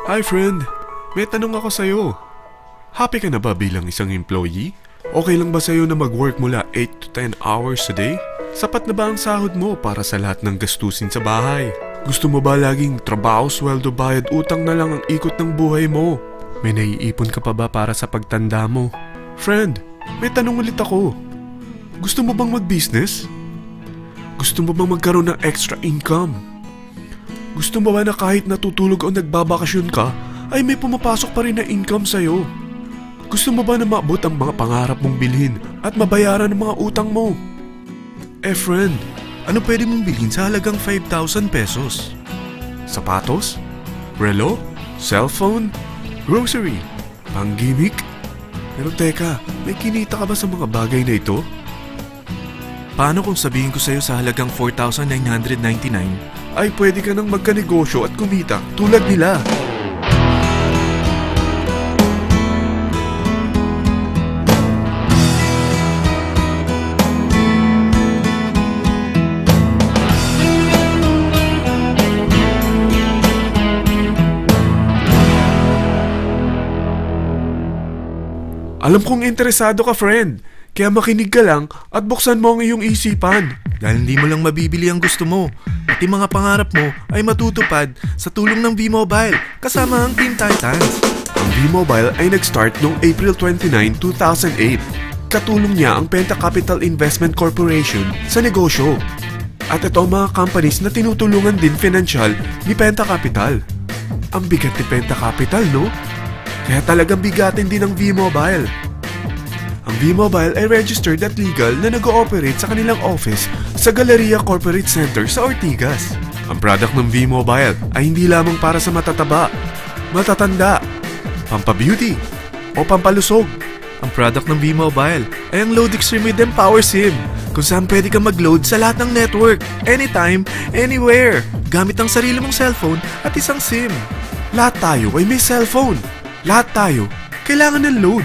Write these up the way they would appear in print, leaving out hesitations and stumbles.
Hi friend, may tanong ako sa'yo. Happy ka na ba bilang isang employee? Okay lang ba sa'yo na mag-work mula 8 to 10 hours a day? Sapat na ba ang sahod mo para sa lahat ng gastusin sa bahay? Gusto mo ba laging trabaho, sweldo, bayad, utang na lang ang ikot ng buhay mo? May naiipon ka pa ba para sa pagtanda mo? Friend, may tanong ulit ako. Gusto mo bang mag-business? Gusto mo bang magkaroon ng extra income? Gusto mo ba na kahit natutulog o nagbabakasyon ka, ay may pumapasok pa rin na income sa'yo? Gusto mo ba na maabot ang mga pangarap mong bilhin at mabayaran ang mga utang mo? Friend, ano pwede mong bilhin sa halagang 5,000 pesos? Sapatos? Relo? Cellphone? Grocery? Pang-gimmick? Pero teka, may kinita ka ba sa mga bagay na ito? Paano kung sabihin ko sa'yo sa halagang 4,999 ay pwede ka nang magkanegosyo at kumita tulad nila? Alam kong interesado ka, friend. Kaya makinig ka lang at buksan mo ang iyong isipan. Dahil hindi mo lang mabibili ang gusto mo. At yung mga pangarap mo ay matutupad sa tulong ng V-Mobile kasama ang Team Titans. Ang V-Mobile ay nag-start noong April 29, 2008. Katulong niya ang Penta Capital Investment Corporation sa negosyo. At ito ang mga companies na tinutulungan din financial ni Penta Capital. Ang bigat ni Penta Capital, no? Kaya talagang bigatin din ang V-Mobile. Ang V-Mobile ay registered at legal na nag-ooperate sa kanilang office sa Galleria Corporate Center sa Ortigas. Ang product ng V-Mobile ay hindi lamang para sa matataba, matatanda, pampabeauty, o pampalusog. Ang product ng V-Mobile ay ang Load Extreme with Empower SIM, kung saan pwede kang mag-load sa lahat ng network, anytime, anywhere, gamit ang sarili mong cellphone at isang SIM. Lahat tayo ay may cellphone. Lahat tayo kailangan ng load.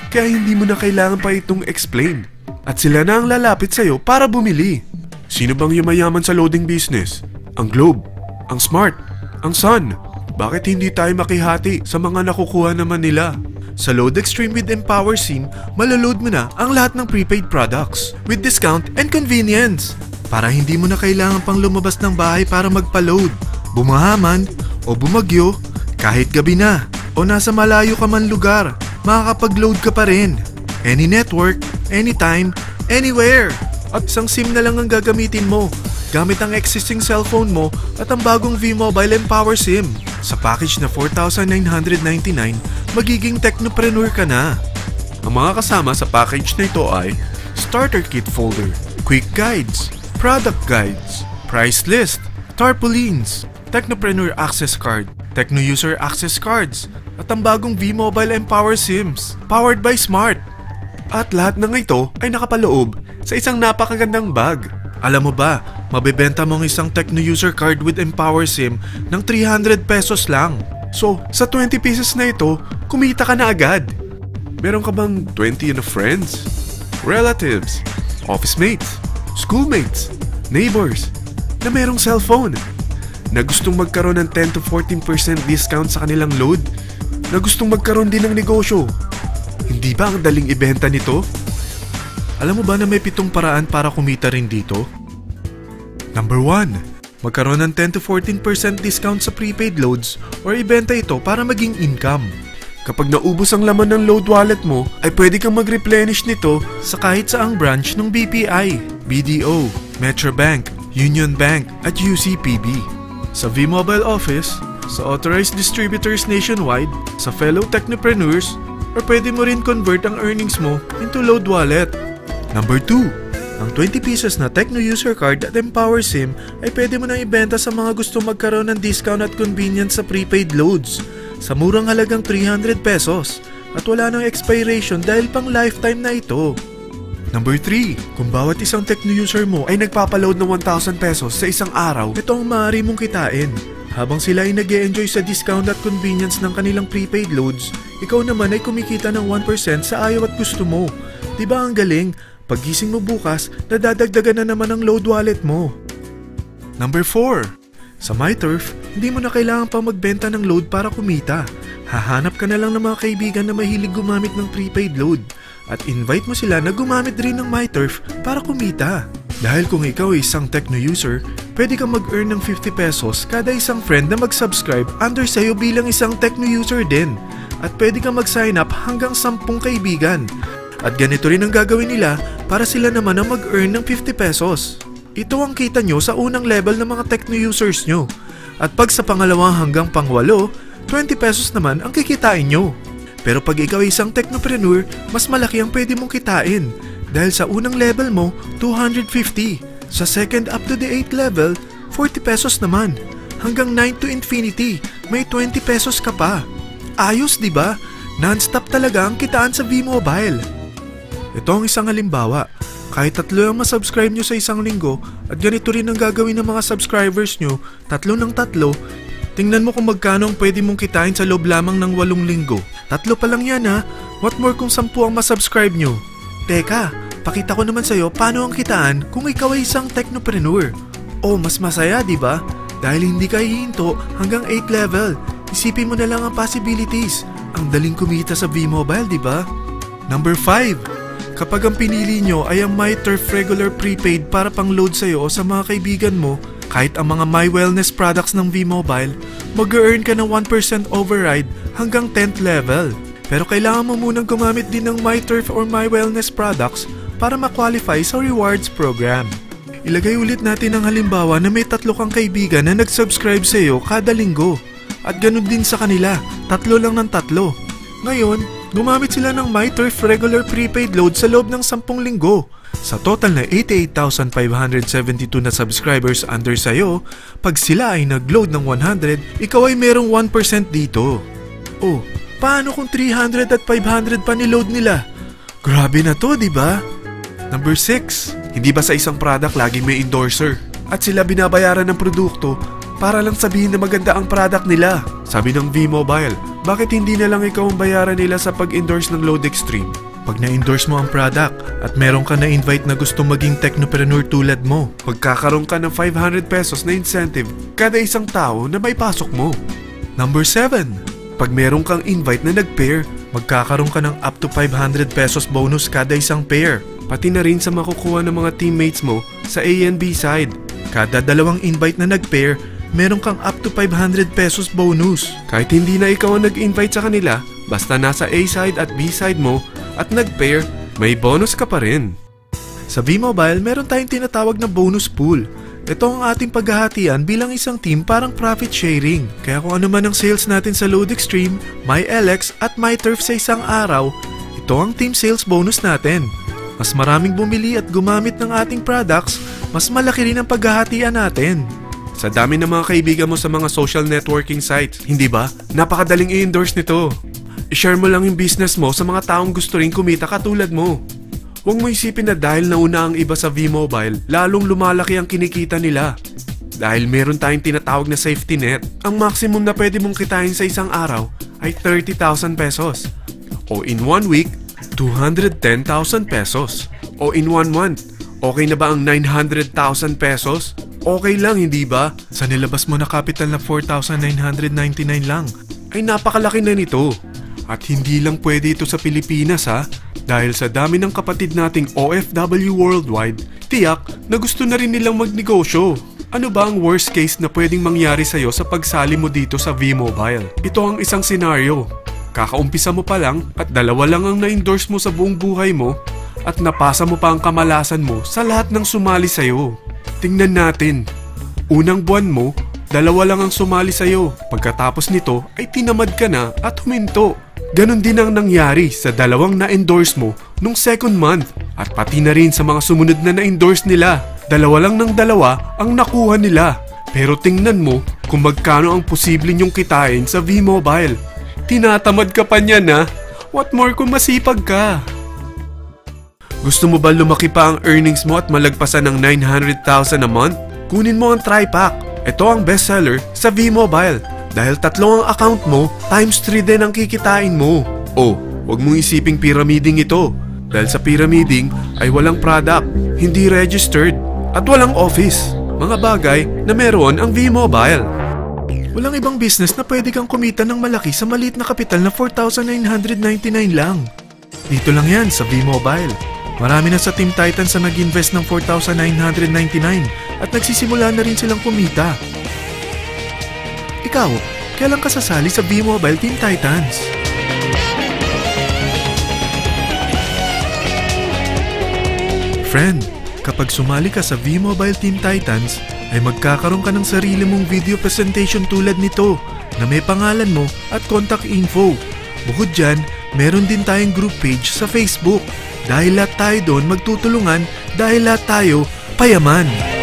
Kaya hindi mo na kailangan pa itong explain. At sila na ang lalapit sa'yo para bumili. Sino bang yumayaman sa loading business? Ang Globe, ang Smart, ang Sun. Bakit hindi tayo makihati sa mga nakukuha naman nila? Sa Load Extreme with Empower SIM, maloload mo na ang lahat ng prepaid products with discount and convenience. Para hindi mo na kailangan pang lumabas ng bahay para magpa-load. Bumahaman o bumagyo, kahit gabi na o nasa malayo ka man lugar, makakapag-load ka pa rin. Any network, anytime, anywhere. At isang SIM na lang ang gagamitin mo gamit ang existing cellphone mo at ang bagong V-Mobile Empower SIM. Sa package na 4,999, magiging technopreneur ka na. Ang mga kasama sa package na ito ay Starter Kit Folder, Quick Guides, Product Guides, Price List, Tarpaulins, Technopreneur Access Card, Techno User Access Cards, at ang bagong V-Mobile Empower SIMs, powered by Smart. At lahat ng ito ay nakapaloob sa isang napakagandang bag. Alam mo ba, mabebenta mo ang isang Techno User Card with Empower SIM ng 300 pesos lang. So, sa 20 pieces na ito, kumita ka na agad. Meron ka bang 20 na friends, relatives, office mates, schoolmates, neighbors, na merong cellphone, na gustong magkaroon ng 10 to 14% discount sa kanilang load, na gustong magkaroon din ng negosyo? Hindi ba ang daling ibenta nito? Alam mo ba na may 7 paraan para kumita rin dito? Number 1. Magkaroon ng 10 to 14% discount sa prepaid loads or ibenta ito para maging income. Kapag naubos ang laman ng load wallet mo, ay pwede kang mag-replenish nito sa kahit saang branch ng BPI, BDO, Metrobank, Union Bank at UCPB. Sa V-Mobile Office, sa authorized distributors nationwide, sa fellow technopreneurs, or pwede mo rin convert ang earnings mo into load wallet. Number 2. Ang 20 pieces na Techno User Card at Empower SIM ay pwede mo nang ibenta sa mga gusto magkaroon ng discount at convenience sa prepaid loads sa murang halagang 300 pesos at wala nang expiration dahil pang lifetime na ito. Number 3. Kung bawat isang Techno user mo ay nagpapaload ng 1,000 pesos sa isang araw, ito ang maaari mong kitain. Habang sila ay nag-e-enjoy sa discount at convenience ng kanilang prepaid loads, ikaw naman ay kumikita ng 1% sa ayaw at gusto mo. Diba ang galing? Paggising mo bukas, nadadagdagan na naman ang load wallet mo. Number 4. Sa MyTurf, hindi mo na kailangan pa magbenta ng load para kumita. Hahanap ka na lang ng mga kaibigan na mahilig gumamit ng prepaid load at invite mo sila na gumamit rin ng MyTurf para kumita. Dahil kung ikaw ay isang Tecno user, pwede kang mag-earn ng 50 pesos kada isang friend na mag-subscribe under sa'yo bilang isang Tecno user din. At pwede kang mag-sign up hanggang 10 kaibigan. At ganito rin ang gagawin nila para sila naman ang mag-earn ng 50 pesos. Ito ang kita nyo sa unang level ng mga Tecno users nyo. At pag sa pangalawa hanggang pang-8, 20 pesos naman ang kikitain nyo. Pero pag ikaw ay isang technopreneur, mas malaki ang pwede mong kitain. Dahil sa unang level mo, 250. Sa second up to the 8th level, 40 pesos naman. Hanggang 9 to infinity, may 20 pesos ka pa. Ayos, di ba? Non-stop talaga ang kitaan sa V-Mobile. Ito ang isang halimbawa. Kahit 3 ang masubscribe nyo sa isang linggo at ganito rin ang gagawin ng mga subscribers nyo, 3 ng 3, tingnan mo kung magkano ang pwede mong kitain sa loob lamang ng 8 linggo. 3 pa lang yan ha. What more kung 10 ang masubscribe nyo? Teka, pakita ko naman sa'yo paano ang kitaan kung ikaw ay isang technopreneur. Oh, mas masaya, di ba? Dahil hindi ka hihinto hanggang 8 level. Isipin mo na lang ang possibilities. Ang daling kumita sa V-Mobile, di ba? Number 5. Kapag ang pinili nyo ay ang MyTurf regular prepaid para pang-load sa'yo o sa mga kaibigan mo, kahit ang mga My Wellness products ng V-Mobile, mag-earn ka ng 1% override hanggang 10th level. Pero kailangan mo munang gumamit din ng MyTurf or My Wellness products para ma-qualify sa rewards program. Ilagay ulit natin ang halimbawa na may 3 kang kaibigan na nag-subscribe sa'yo kada linggo. At ganun din sa kanila, 3 lang ng 3. Ngayon, gumamit sila ng MyTurf regular prepaid load sa loob ng 10 linggo. Sa total na 88,572 na subscribers under sayo, pag sila ay nag-load ng 100, ikaw ay merong 1% dito. Oh, paano kung 300 at 500 pa niload nila? Grabe na to, di ba? Number 6. Hindi ba sa isang product laging may endorser? At sila binabayaran ng produkto para lang sabihin na maganda ang product nila. Sabi ng V-Mobile, bakit hindi na lang ikaw ang bayaran nila sa pag-endorse ng Load Extreme? Pag na-endorse mo ang product at meron ka na-invite na gusto maging technopreneur tulad mo, magkakaroon ka ng 500 pesos na incentive kada isang tao na may pasok mo. Number 7. Pag meron kang invite na nag-pair, magkakaroon ka ng up to 500 pesos bonus kada isang pair. Pati na rin sa makukuha ng mga teammates mo sa A and B side. Kada 2 invite na nag-pair, meron kang up to 500 pesos bonus. Kahit hindi na ikaw ang nag-invite sa kanila, basta nasa A side at B side mo at nag-pair, may bonus ka pa rin. Sa V-Mobile, meron tayong tinatawag na bonus pool. Ito ang ating paghahatian bilang isang team parang profit sharing. Kaya kung ano man ang sales natin sa Load Extreme, MyLX at MyTurf sa isang araw, ito ang team sales bonus natin. Mas maraming bumili at gumamit ng ating products, mas malaki rin ang paghahatian natin. Sa dami ng mga kaibigan mo sa mga social networking sites, hindi ba? Napakadaling i-endorse nito. I-share mo lang yung business mo sa mga taong gusto rin kumita katulad mo. Huwag mo isipin na dahil nauna ang iba sa V-Mobile, lalong lumalaki ang kinikita nila. Dahil meron tayong tinatawag na safety net, ang maximum na pwede mong kitain sa isang araw ay 30,000 pesos. O in 1 week, 210,000 pesos. O in 1 month, okay na ba ang 900,000 pesos? Okay lang, hindi ba? Sa nilabas mo na capital na 4,999 lang, ay napakalaki na nito. At hindi lang pwede ito sa Pilipinas ha, dahil sa dami ng kapatid nating OFW worldwide, tiyak na gusto na rin nilang magnegosyo. Ano ba ang worst case na pwedeng mangyari sa'yo sa pagsali mo dito sa V-Mobile? Ito ang isang senaryo. Kakaumpisa mo pa lang at 2 lang ang na-endorse mo sa buong buhay mo at napasa mo pa ang kamalasan mo sa lahat ng sumali sa'yo. Tingnan natin. Unang buwan mo, 2 lang ang sumali sa'yo. Pagkatapos nito ay tinamad ka na at huminto. Ganon din ang nangyari sa 2 na-endorse mo nung second month at pati na rin sa mga sumunod na na-endorse nila. 2 lang ng 2 ang nakuha nila. Pero tingnan mo kung magkano ang posible nyong kitain sa V-Mobile. Tinatamad ka pa niyan ha? What more kung masipag ka? Gusto mo ba lumaki pa ang earnings mo at malagpasan ng 900,000 a month? Kunin mo ang TriPack. Ito ang bestseller sa V-Mobile. Dahil 3 ang account mo, times 3 din ang kikitain mo. Oh, wag mong isiping pyramiding ito. Dahil sa pyramiding ay walang product, hindi registered, at walang office. mga bagay na meron ang V-Mobile. Walang ibang business na pwede kang kumita ng malaki sa maliit na kapital na 4,999 lang. Dito lang yan sa V-Mobile. Marami na sa Team Titans na nag-invest ng 4,999 at nagsisimula na rin silang kumita. Ikaw, kailan ka sasali sa V-Mobile Team Titans? Friend, kapag sumali ka sa V-Mobile Team Titans, ay magkakaroon ka ng sarili mong video presentation tulad nito na may pangalan mo at contact info. Bukod dyan, meron din tayong group page sa Facebook. Dahil lahat tayo doon magtutulungan dahil lahat tayo payaman.